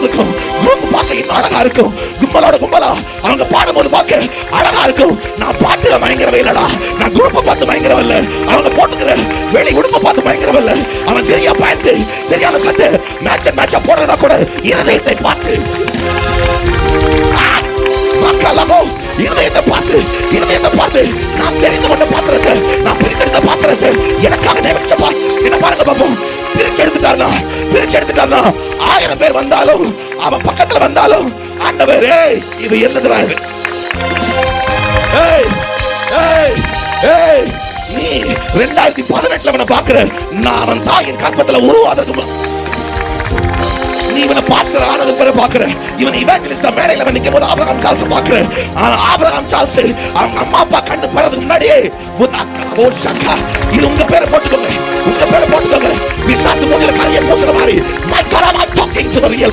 இருக்கும். குரூப் பார்க்க இன்னும் அழகா இருக்கும். கும்பலோட கும்பலா அவங்க பாடும்போது பார்க்க அழகா இருக்கும். நான் பாட்டுல பயங்கரவே இல்லடா, நான் குரூப்பை பார்த்து பயங்கரம் இல்ல. அவங்க போட்டுக்கிற வெளி உடுப்பை பார்த்து பயங்கரம் இல்ல. அவன் சரியா பயந்து சரியான சட்டை மேட்சா போடுறதா கூட இருதயத்தை பார்த்து இருதயத்தை பார்த்து நான் தெரிந்து கொண்ட பாத்திரத்தை, நான் பிரித்தெடுத்த பாத்திரத்தை எனக்காக நினைச்ச என்ன பாருங்க பாப்போம். பிரிச்செடுத்துட்டார்னா 1000 பேர் வந்தாலும் அவன் பக்கத்துல வந்தாலும் ஆண்டவரே இது என்னதுடா இது? நீ 2018 அவனை பாக்குற, நான் அவன் தாயின் கற்பத்துல உருவாதற்கு நீ இவனை பாஸ்டர் ஆனது பேரை பாக்குற, இவன் இவாஞ்சலிஸ்டா மேடையில நிக்கும் போது ஆபிரகாம் சார்ல்ஸ் பாக்குற. ஆனா ஆபிரகாம் சார்ல்ஸ் அவங்க அம்மா அப்பா கண்டு போறதுக்கு முன்னாடியே இது உங்க பேரை போட்டுக்கோங்க, உங்க பேரை போட்டுக்கோங்க. பிசாசு மூஞ்சில கரையை பூசுற மாதிரி my God, I'm talking to the real